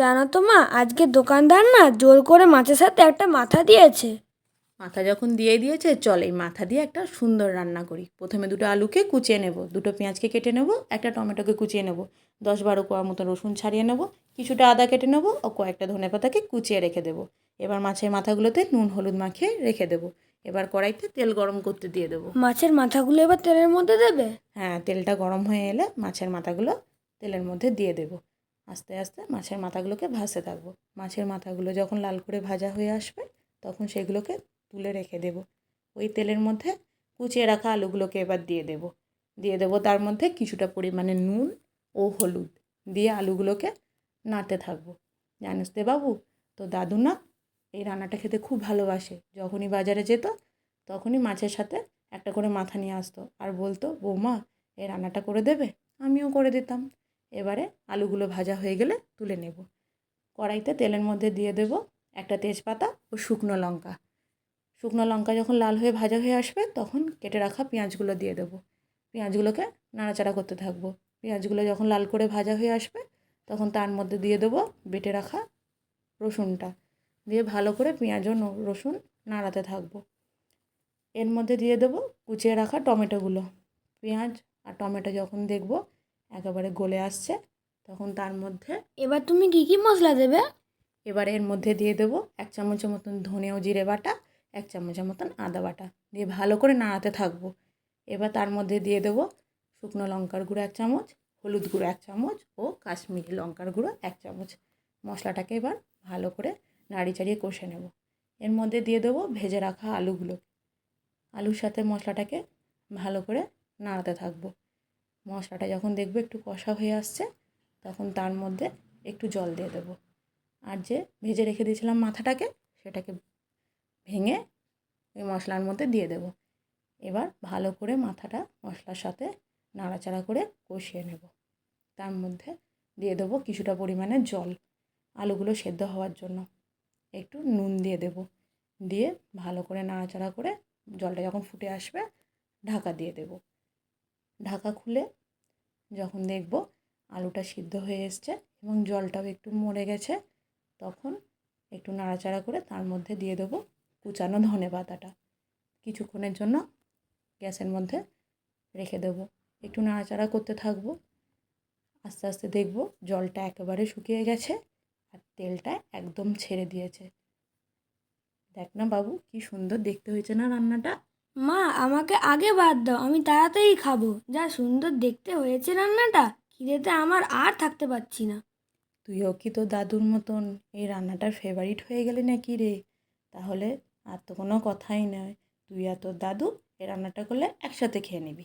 জানো তো মা, আজকে দোকানদার না জোর করে মাছের সাথে একটা মাথা দিয়েছে। মাথা যখন দিয়ে দিয়েছে, চল এই মাথা দিয়ে একটা সুন্দর রান্না করি। প্রথমে দুটো আলুকে কুচিয়ে নেব, দুটো পেঁয়াজকে কেটে নেব, একটা টমেটোকে কুচিয়ে নেব, 10-12 কোয়া মতো রসুন ছাড়িয়ে নেব, কিছুটা আদা কেটে নেব ও কয়েকটা ধনেপাতাকে কুচিয়ে রেখে দেবো। এবার মাছের মাথাগুলোতে নুন হলুদ মাখিয়ে রেখে দেবো। এবার কড়াইতে তেল গরম করতে দিয়ে দেবো। মাছের মাথাগুলো এবার তেলের মধ্যে দেবে? হ্যাঁ, তেলটা গরম হয়ে এলে মাছের মাথাগুলো তেলের মধ্যে দিয়ে দেবো। আস্তে আস্তে মাছের মাথাগুলোকে ভাজতে থাকবো। মাছের মাথাগুলো যখন লাল করে ভাজা হয়ে আসবে, তখন সেগুলোকে তুলে রেখে দেবো। ওই তেলের মধ্যে কুচিয়ে রাখা আলুগুলোকে এবার দিয়ে দেবো তার মধ্যে কিছুটা পরিমাণে নুন ও হলুদ দিয়ে আলুগুলোকে নাড়তে থাকবো। জানিস তো বাবু, তো দাদু না এই রান্নাটা খেতে খুব ভালোবাসে। যখনই বাজারে যেত তখনই মাছের সাথে একটা করে মাথা নিয়ে আসতো আর বলতো, বৌমা এই রান্নাটা করে দেবে? আমিও করে দিতাম। এবারে আলুগুলো ভাজা হয়ে গেলে তুলে নেব। কড়াইতে তেলের মধ্যে দিয়ে দেব একটা তেজপাতা ও শুকনো লঙ্কা। শুকনো লঙ্কা যখন লাল হয়ে ভাজা হয়ে আসবে, তখন কেটে রাখা পেঁয়াজগুলো দিয়ে দেবো। পেঁয়াজগুলোকে নাড়াচাড়া করতে থাকবো। পেঁয়াজগুলো যখন লাল করে ভাজা হয়ে আসবে, তখন তার মধ্যে দিয়ে দেবো বেটে রাখা রসুনটা। দিয়ে ভালো করে পেঁয়াজ ও রসুন নাড়াতে থাকবো। এর মধ্যে দিয়ে দেবো কুচিয়ে রাখা টমেটোগুলো। পেঁয়াজ আর টমেটো যখন দেখবো একেবারে গলে আসছে, তখন তার মধ্যে এবার তুমি কি কি মশলা দেবে? এবার এর মধ্যে দিয়ে দেবো 1 চামচের মতন ধনে ও জিরে বাটা, 1 চামচের মতন আদা বাটা দিয়ে ভালো করে নাড়াতে থাকবো। এবার তার মধ্যে দিয়ে দেবো শুকনো লঙ্কার গুঁড়ো 1 চামচ, হলুদ গুঁড়ো 1 চামচ ও কাশ্মীরি লঙ্কার গুঁড়ো 1 চামচ। মশলাটাকে এবার ভালো করে নাড়ি চাড়িয়ে কষে নেব। এর মধ্যে দিয়ে দেবো ভেজে রাখা আলুগুলো। আলুর সাথে মশলাটাকে ভালো করে নাড়াতে থাকবো। মশলাটা যখন দেখবে একটু কষা হয়ে আসছে, তখন তার মধ্যে একটু জল দিয়ে দেবো। আর যে ভেজে রেখে দিয়েছিলাম মাথাটাকে, সেটাকে ভেঙে ওই মশলার মধ্যে দিয়ে দেবো। এবার ভালো করে মাথাটা মশলার সাথে নাড়াচাড়া করে কষিয়ে নেব। তার মধ্যে দিয়ে দেবো কিছুটা পরিমাণে জল, আলুগুলো সেদ্ধ হওয়ার জন্য। একটু নুন দিয়ে দেবো। দিয়ে ভালো করে নাড়াচাড়া করে জলটা যখন ফুটে আসবে, ঢাকা দিয়ে দেবো। ঢাকা খুলে যখন দেখব আলুটা সিদ্ধ হয়ে এসছে এবং জলটাও একটু মরে গেছে, তখন একটু নাড়াচাড়া করে তার মধ্যে দিয়ে দেবো কুচানো ধনেপাতাটা। কিছুক্ষণের জন্য গ্যাসের মধ্যে রেখে দেবো। একটু নাড়াচাড়া করতে থাকবো। আস্তে আস্তে দেখব জলটা একেবারে শুকিয়ে গেছে আর তেলটা একদম ছেড়ে দিয়েছে। দেখ না বাবু, কি সুন্দর দেখতে হয়েছে না রান্নাটা? মা, আমাকে আগে বাদ দাও, আমি তাড়াতাড়ি খাবো। যা সুন্দর দেখতে হয়েছে রান্নাটা, খিদেতে আমার আর থাকতে পারছি না। তুইও কি তোর দাদুর মতন এই রান্নাটার ফেভারিট হয়ে গেলি নাকি রে? তাহলে আর তো কোনো কথাই নয়, তুই আর তোর দাদু এই রান্নাটা করলে একসাথে খেয়ে নিবি।